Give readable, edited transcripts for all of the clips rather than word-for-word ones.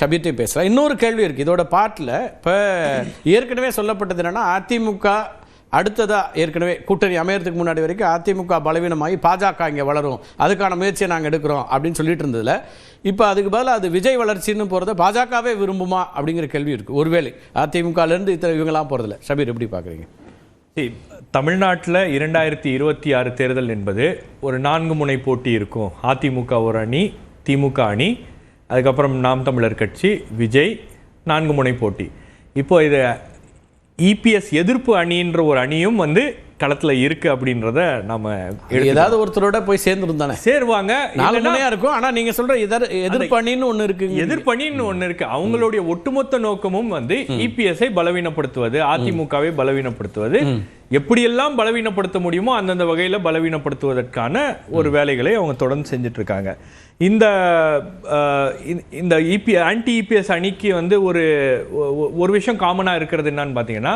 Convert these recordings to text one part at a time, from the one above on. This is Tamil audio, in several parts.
ஷபீர்ட்டே பேசுகிறேன். இன்னொரு கேள்வி இருக்குது இதோட பாட்டில். இப்போ ஏற்கனவே சொல்லப்பட்டது என்னென்னா, அதிமுக அடுத்ததாக ஏற்கனவே கூட்டணி அமையறதுக்கு முன்னாடி வரைக்கும் அதிமுக பலவீனமாகி பாஜக இங்கே வளரும், அதுக்கான முயற்சியை நாங்கள் எடுக்கிறோம் அப்படின்னு சொல்லிட்டு இருந்ததில், இப்போ அதுக்கு பதிலாக அது விஜய் வளர்ச்சின்னு போகிறத பாஜகவே விரும்புமா அப்படிங்கிற கேள்வி இருக்குது. ஒருவேளை அதிமுகலேருந்து இத்தனை இவங்களாம் போகிறதில்ல. ஷபீர் எப்படி பார்க்குறீங்க? தமிழ்நாட்டில் 2026 தேர்தல் என்பது ஒரு 4 முனை போட்டி இருக்கும். அதிமுக ஒரு அணி, திமுக அணி, அதுக்கப்புறம் நாம் தமிழர் கட்சி, விஜய், 4 முனை போட்டி. இப்போ இது இபிஎஸ் எதிர்ப்பு அணின்ற ஒரு அணியும் வந்து களத்தில் இருக்கு அப்படின்றத நம்ம ஏதாவது ஒருத்தரோட போய் சேர்ந்துருந்தானே சேருவாங்க. இருக்கும். ஆனால் நீங்கள் சொல்ற எதிர்ப்பு அணின்னு ஒன்று இருக்கு, எதிர்ப்பு அணின்னு ஒன்று இருக்கு. அவங்களுடைய ஒட்டுமொத்த நோக்கமும் வந்து இபிஎஸ்ஐ பலவீனப்படுத்துவது, அதிமுகவை பலவீனப்படுத்துவது, எப்படியெல்லாம் பலவீனப்படுத்த முடியுமோ அந்தந்த வகையில் பலவீனப்படுத்துவதற்கான ஒரு வேலைகளை அவங்க தொடர்ந்து செஞ்சுட்டு இருக்காங்க. இந்த ஆன்டி இபிஎஸ் அணிக்கு வந்து ஒரு விஷயம் காமனாக இருக்கிறது என்னன்னு பார்த்தீங்கன்னா,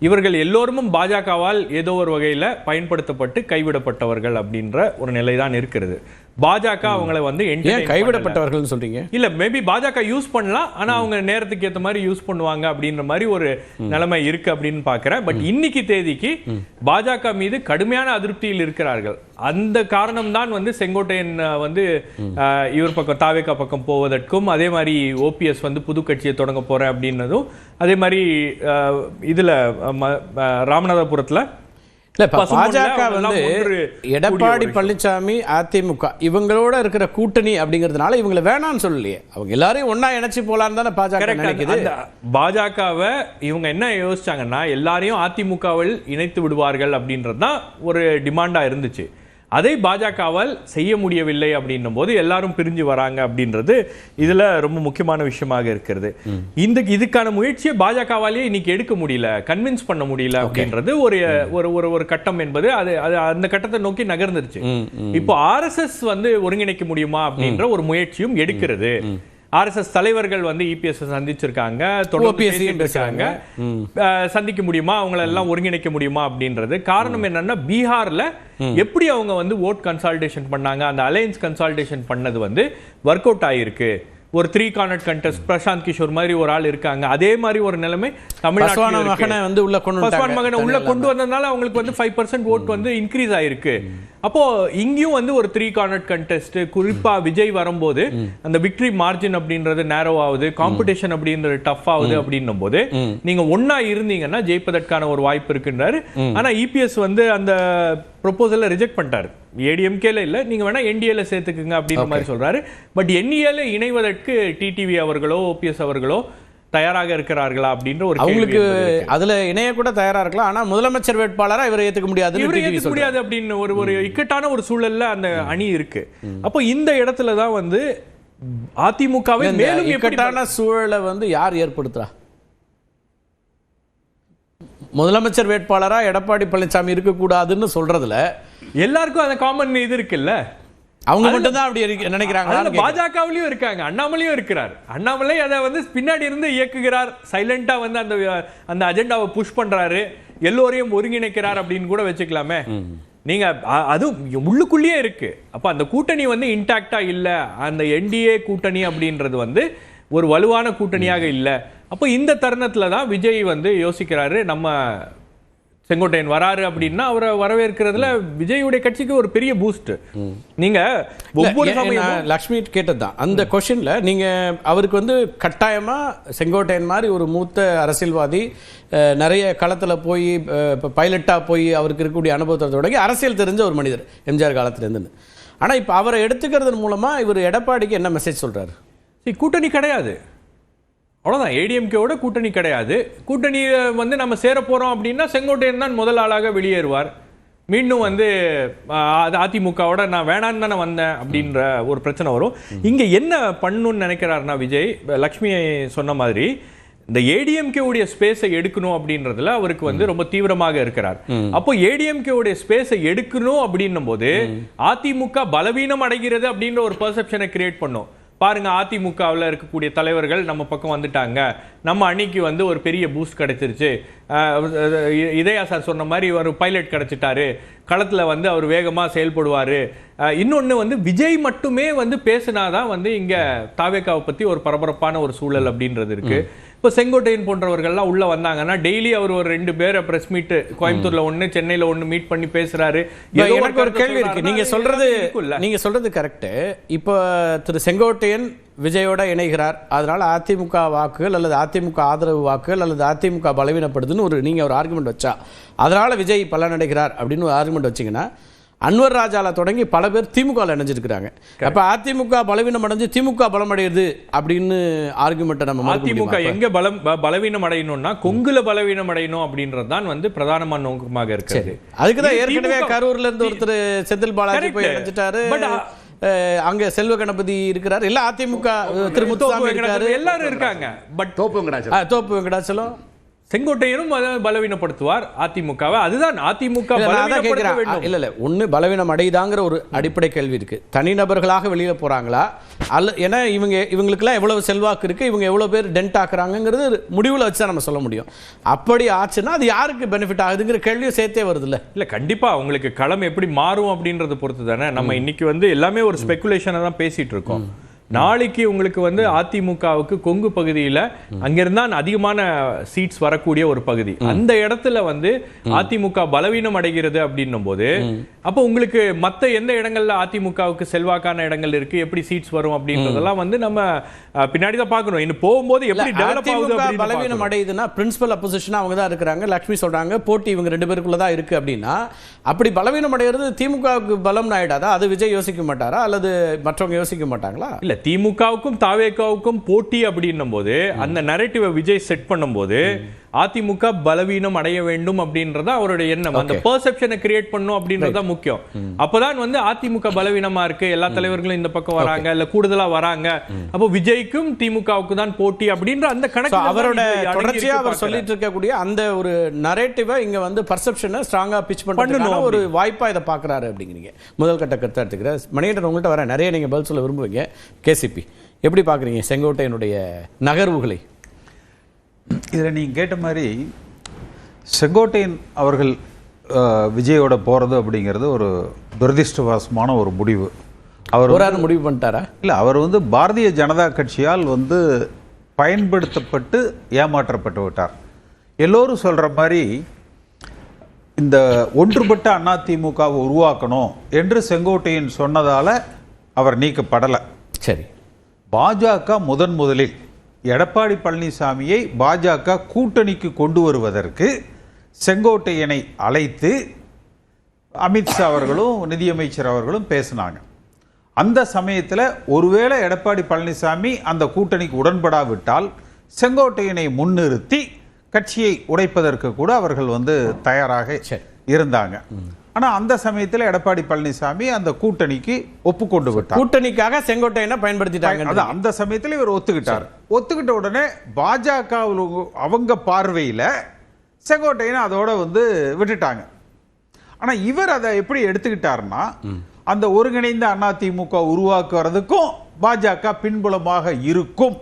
இவர்கள் எல்லோரும் பாஜகவால் ஏதோ ஒரு வகையில் பயன்படுத்தப்பட்டு கைவிடப்பட்டவர்கள் அப்படின்ற ஒரு நிலை தான் இருக்கிறது. பாஜக அவங்களை வந்து கைவிடப்பட்டவர்கள் சொல்றீங்க இல்ல, மேபி பாஜக யூஸ் பண்ணலாம், ஆனா அவங்க நேரத்துக்கு ஏற்ற மாதிரி யூஸ் பண்ணுவாங்க அப்படின்ற மாதிரி ஒரு நிலைமை இருக்கு அப்படின்னு பாக்குறேன். பட் இன்னைக்கு தேதிக்கு பாஜக மீது கடுமையான அதிருப்தியில் இருக்கிறார்கள். அந்த காரணம் தான் வந்து செங்கோட்டையன் வந்து இவர் பக்கம் தாவேகா பக்கம் போவதற்கும், அதே மாதிரி ஓபிஎஸ் வந்து புது கட்சியை தொடங்க போறேன் அப்படின்னதும், அதே மாதிரி இதுல ராமநாதபுரத்துல பாஜக வந்து எடப்பாடி பழனிசாமி அதிமுக இவங்களோட இருக்கிற கூட்டணி அப்படிங்கிறதுனால இவங்களை வேணான்னு சொல்லலையே, அவங்க எல்லாரையும் ஒன்னா இணைச்சு போலான்னு தானே பாஜக நினைக்குது. பாஜகவை இவங்க என்ன யோசிச்சாங்கன்னா, எல்லாரையும் அதிமுகவில் இணைத்து விடுவார்கள் அப்படின்றதுதான் ஒரு டிமாண்டா இருந்துச்சு. அதை பாஜகவால் செய்ய முடியவில்லை அப்படின்னும் போது எல்லாரும் பிரிஞ்சு வராங்க அப்படின்றது இதுல ரொம்ப முக்கியமான விஷயமாக இருக்கிறது. இதுக்கான முயற்சியை பாஜகவாலேயே இன்னைக்கு எடுக்க முடியல, கன்வின்ஸ் பண்ண முடியல அப்படின்றது ஒரு கட்டம் என்பது அது அந்த கட்டத்தை நோக்கி நகர்ந்துருச்சு. இப்போ ஆர்எஸ்எஸ் வந்து ஒருங்கிணைக்க முடியுமா அப்படின்ற ஒரு முயற்சியும் எடுக்கிறது. ஆர்எஸ்எஸ் தலைவர்கள் வந்து இபிஎஸ் சந்திச்சிருக்காங்க, சந்திக்க முடியுமா, அவங்களை எல்லாம் ஒருங்கிணைக்க முடியுமா அப்படின்றது. காரணம் என்னன்னா, பீகார்ல எப்படி அவங்க வந்து ஓட் கன்சால்டேஷன் பண்ணாங்க, அந்த அலையன்ஸ் கன்சால்டேஷன் பண்ணது வந்து ஒர்க் அவுட் ஆயிருக்கு. ஒரு 3 கார்னர் கண்டெஸ்ட் பிரசாந்த் கிஷோர் மாதிரி ஒரு ஆள் இருக்காங்க. அதே மாதிரி ஒரு நிலைமை தமிழ்நாட்டில் மகனை வந்து உள்ள கொண்டு வந்ததுனால அவங்களுக்கு வந்து 5% ஓட் வந்து இன்க்ரீஸ் ஆயிருக்கு. அப்போ இங்கேயும் வந்து ஒரு 3 கார்னர் கண்டெஸ்ட், குறிப்பா விஜய் வரும்போது அந்த விக்டரி மார்ஜின் அப்படின்றது நேரோ ஆகுது, காம்படிஷன் அப்படின்றது டஃப் ஆகுது அப்படின்னும் போது நீங்க ஒன்னா இருந்தீங்கன்னா ஜெயிப்பதற்கான ஒரு வாய்ப்பு இருக்குன்றாரு. ஆனா இபிஎஸ் வந்து அந்த ப்ரொபோசலை ரிஜெக்ட் பண்ணிட்டாரு. ஏடிஎம்கேல இல்ல, நீங்க வேணா என்டிஏல சேர்த்துக்குங்க அப்படின்ற மாதிரி சொல்றாரு. பட் என்டிஏல இணைவதற்கு டிடிவி அவர்களோ ஓபிஎஸ் அவர்களோ தயாராக இருக்கிறார்களா அப்படின்ற ஒரு அவங்களுக்கு அதுல இணைய கூட தயாரா இருக்கலாம். ஆனா முதலமைச்சர் வேட்பாளரா இவரை ஏத்துக்க முடியாது அப்படின்னு ஒரு இக்கட்டான ஒரு சூழல்ல அந்த அணி இருக்கு. அப்போ இந்த இடத்துல தான் வந்து அதிமுகவை மேலும் இக்கட்டான சூழலை வந்து யார் ஏற்படுத்துறா? முதலமைச்சர் வேட்பாளரா எடப்பாடி பழனிசாமி இருக்கக்கூடாதுன்னு சொல்றதுல எல்லாருக்கும் அந்த காமன் இது இருக்குல்ல, அவங்க மட்டும் தான் அப்படி நினைக்கிறாங்க. பாஜகவிலயும் இருக்காங்க, அண்ணாமலையும் இருக்கிறார். அண்ணாமலை அதை வந்து பின்னாடி இருந்து இயக்குகிறார், சைலண்டா வந்து அந்த அஜெண்டாவை புஷ் பண்றாரு, எல்லோரையும் ஒருங்கிணைக்கிறார் அப்படின்னு கூட வச்சுக்கலாமே. நீங்க அதுவும் உள்ளுக்குள்ளேயே இருக்கு. அப்ப அந்த கூட்டணி வந்து இன்டாக்டா இல்ல, அந்த என்டிஏ கூட்டணி அப்படின்றது வந்து ஒரு வலுவான கூட்டணியாக இல்ல. அப்போ இந்த தருணத்துல தான் விஜய் வந்து யோசிக்கிறாரு, நம்ம செங்கோட்டையன் வராரு அப்படின்னா அவரை வரவேற்கிறதுல விஜயுடைய கட்சிக்கு ஒரு பெரிய பூஸ்ட். நீங்க ஒவ்வொரு சமயம் லக்ஷ்மி கேட்டதுதான் அந்த கொஸ்டின்ல, நீங்க அவருக்கு வந்து கட்டாயமா செங்கோட்டையன் மாதிரி ஒரு மூத்த அரசியல்வாதி, நிறைய களத்துல போய் பைலட்டா போய் அவருக்கு இருக்கக்கூடிய அனுபவத்தை தொடங்கி அரசியல் தெரிஞ்ச ஒரு மனிதர் எம்ஜிஆர் காலத்துல இருந்து. ஆனா இப்ப அவரை எடுத்துக்கிறது மூலமா இவர் எடப்பாடிக்கு என்ன மெசேஜ் சொல்றாரு? கூட்டணி கிடையாது, அவ்வளோதான். ஏடிஎம்கேவோட கூட்டணி கிடையாது. கூட்டணி வந்து நம்ம சேர போகிறோம் அப்படின்னா செங்கோட்டையன் தான் முதல் ஆளாக வெளியேறுவார். மீண்டும் வந்து அதிமுகவோட நான் வேணான்னு தானே வந்தேன் அப்படின்ற ஒரு பிரச்சனை வரும். இங்கே என்ன பண்ணணும்னு நினைக்கிறாருன்னா விஜய், லக்ஷ்மி சொன்ன மாதிரி இந்த ஏடிஎம்கே உடைய ஸ்பேஸை எடுக்கணும் அப்படின்றதுல அவருக்கு வந்து ரொம்ப தீவிரமாக இருக்கிறார். அப்போ ஏடிஎம்கே உடைய ஸ்பேஸை எடுக்கணும் அப்படின்னும் போது அதிமுக பலவீனம் அடைகிறது அப்படின்ற ஒரு பெர்செப்ஷனை கிரியேட் பண்ணும். பாருங்க, அதிமுகவில் இருக்கக்கூடிய தலைவர்கள் நம்ம பக்கம் வந்துட்டாங்க, நம்ம அணிக்கு வந்து ஒரு பெரிய பூஸ்ட் கிடைச்சிருச்சு, இதயா சார் சொன்ன மாதிரி ஒரு பைலட் கிடைச்சிட்டாரு, களத்துல வந்து அவர் வேகமா செயல்படுவாரு. இன்னொன்னு வந்து விஜய் மட்டுமே வந்து பேசினாதான் வந்து இங்க தாவேகாவை பத்தி ஒரு பரபரப்பான ஒரு சூழல் அப்படின்றது இருக்கு. இப்போ செங்கோட்டையன் போன்றவர்கள்லாம் உள்ள வந்தாங்கன்னா டெய்லி அவர் ஒரு 2 பேரை பிரஸ் மீட், கோயம்புத்தூர்ல 1 சென்னையில 1 மீட் பண்ணி பேசுறாரு. எனக்கு ஒரு கேள்வி இருக்கு. நீங்க சொல்றது கரெக்ட். இப்போ திரு செங்கோட்டையன் விஜயோட இணைகிறார், அதனால அதிமுக வாக்குகள் அல்லது அதிமுக ஆதரவு வாக்குகள் அல்லது அதிமுக பலவீனப்படுதுன்னு நீங்க ஒரு ஆர்குமெண்ட் வச்சா, அதனால விஜய் பலனடைகிறார் அப்படின்னு ஒரு ஆர்குமெண்ட் வச்சீங்கன்னா, அன்வர் ராஜால தொடங்கி பல பேர் திமுக இணைஞ்சிருக்கிறாங்க. அப்ப அதிமுக பலவீனம் அடைஞ்சு திமுக பலம் அடையுது அப்படின்னு ஆர்குமெண்ட் நம்ம அதிமுக எங்க பலவீனம் அடையணும்னா கொங்குல பலவீனம் அடையணும் அப்படின்றது தான் வந்து பிரதானமான நோக்கமாக இருக்கு. அதுக்குதான் ஏற்கனவே கரூர்ல இருந்து ஒருத்தர் செந்தில் பாலாஜி போய் இணைஞ்சிட்டாரு. அங்க செல்வ கணபதி இருக்கிறார், எல்லா அதிமுக திரு முத்துசாமி இருக்காரு, எல்லாரும் இருக்காங்க. பட் தோப்பு வெங்கடாச்சலம் செங்கோட்டையனும் பலவீனப்படுத்துவார் அதிமுகவை. அதுதான் அதிமுக பலவீனப்படுத்த வேண்டும். இல்ல ஒண்ணு பலவீனம் அடையுதாங்கிற ஒரு அடிப்படை கேள்வி இருக்கு. தனிநபர்களாக வெளியில போறாங்களா அல்ல, ஏன்னா இவங்களுக்குலாம் எவ்வளவு செல்வாக்கு இருக்கு, இவங்க எவ்வளவு பேர் டென்ட் ஆக்குறாங்கிறது முடிவுல வச்சுதான் நம்ம சொல்ல முடியும். அப்படி ஆச்சுன்னா அது யாருக்கு பெனிஃபிட் ஆகுதுங்கிற கேள்வியும் சேர்த்தே வருது. இல்ல கண்டிப்பா உங்களுக்கு களம் எப்படி மாறும் அப்படின்றத பொறுத்து தானே. நம்ம இன்னைக்கு வந்து எல்லாமே ஒரு ஸ்பெகுலேஷனை தான் பேசிட்டு இருக்கோம். நாளைக்கு உங்களுக்கு வந்து அதிமுகவுக்கு கொங்கு பகுதியில் அங்கிருந்தா அதிகமான சீட்ஸ் வரக்கூடிய ஒரு பகுதி, அந்த இடத்துல வந்து அதிமுக பலவீனம் அடைகிறது அப்படின்னும் போது அப்போ உங்களுக்கு மற்ற எந்த இடங்கள்ல அதிமுகவுக்கு செல்வாக்கான இடங்கள் இருக்கு, எப்படி சீட்ஸ் வரும் அப்படின்றதெல்லாம் வந்து நம்ம பின்னாடி தான் பார்க்கணும். இன்னும் போகும்போது எப்படி டெவலப் ஆகுது. பலவீனம் அடையுதுன்னா பிரின்சிபல் அப்போசிஷன் அவங்க தான் இருக்கிறாங்க, லட்சுமி சொல்றாங்க போட்டி இவங்க 2 பேருக்குள்ள தான் இருக்கு அப்படின்னா, அப்படி பலவீனம் அடைகிறது திமுகவுக்கு பலம் ஆயிடாதா? அது விஜய் யோசிக்க மாட்டாரா அல்லது மற்றவங்க யோசிக்க மாட்டாங்களா? இல்ல திமுகவுக்கும் தாவேகாவுக்கும் போட்டி அப்படின்னும் போது அந்த நரேட்டிவை விஜய் செட் பண்ணும்போது அதிமுக பலவீனம் அடைய வேண்டும் அப்படின்றத அவருடைய எண்ணம். அந்த பெர்செப்ஷனை கிரியேட் பண்ணும் அப்படின்றத முக்கியம். அப்பதான் வந்து அதிமுக பலவீனமா இருக்கு, எல்லா தலைவர்களும் இந்த பக்கம் வராங்க இல்ல கூடுதலா வராங்க, அப்போ விஜய்க்கும் திமுகவுக்கு தான் போட்டி அப்படின்ற அந்த கணக்கு அவரோட தொடர்ச்சியா அவர் சொல்லிட்டு இருக்கக்கூடிய அந்த ஒரு நரேட்டிவை இங்க வந்து பெர்செப்ஷனை ஸ்ட்ராங்கா பிட்ச் பண்ணணும் ஒரு வாய்ப்பா இதை பாக்குறாரு அப்படிங்கிறீங்க. முதல் கட்ட கருத்தை எடுத்துக்கிறேன். மணிகண்டன் உங்கள்கிட்ட வர நிறைய நீங்க பதில் சொல்ல விரும்புவீங்க. கேசிபி எப்படி பாக்குறீங்க செங்கோட்டையனுடைய நகர்வுகளை? இதில் நீங்கள் கேட்ட மாதிரி செங்கோட்டையன் அவர்கள் விஜயோட போகிறது அப்படிங்கிறது ஒரு துரதிருஷ்டவசமான ஒரு முடிவு. அவர் முடிவு பண்ணிட்டாரா? இல்லை, அவர் வந்து பாரதிய ஜனதா கட்சியால் வந்து பயன்படுத்தப்பட்டு ஏமாற்றப்பட்டு விட்டார். எல்லோரும் சொல்கிற மாதிரி இந்த ஒன்றுபட்ட அதிமுகவை உருவாக்கணும் என்று செங்கோட்டையன் சொன்னதால் அவர் நீக்கப்படலை. சரி, பாஜக முதலில் எடப்பாடி பழனிசாமியை பாஜக கூட்டணிக்கு கொண்டு வருவதற்கு செங்கோட்டையனை அழைத்து அமித்ஷா அவர்களும் நிதியமைச்சர் அவர்களும் பேசினாங்க. அந்த சமயத்தில் ஒருவேளை எடப்பாடி பழனிசாமி அந்த கூட்டணிக்கு உடன்படாவிட்டால் செங்கோட்டையனை முன்னிறுத்தி கட்சியை உடைப்பதற்கு கூட அவர்கள் வந்து தயாராக இருந்தாங்க. ஆனா அந்த சமயத்தில் எடப்பாடி பழனிசாமி அந்த கூட்டணிக்கு ஒப்புக்கொண்டு விட்டார். கூட்டணிக்காக செங்கோட்டையனை பயன்படுத்திட்டாங்க. அந்த சமயத்தில் இவர் ஒத்துக்கிட்டார். ஒத்துக்கிட்ட உடனே பாஜக அவங்க பார்வையில் செங்கோட்டையனை அதோட வந்து விட்டுட்டாங்க. ஆனா இவர் அதை எப்படி எடுத்துக்கிட்டாருன்னா, அந்த ஒருங்கிணைந்த அதிமுக உருவாக்குறதுக்கும் பாஜக பின்புலமாக இருக்கும்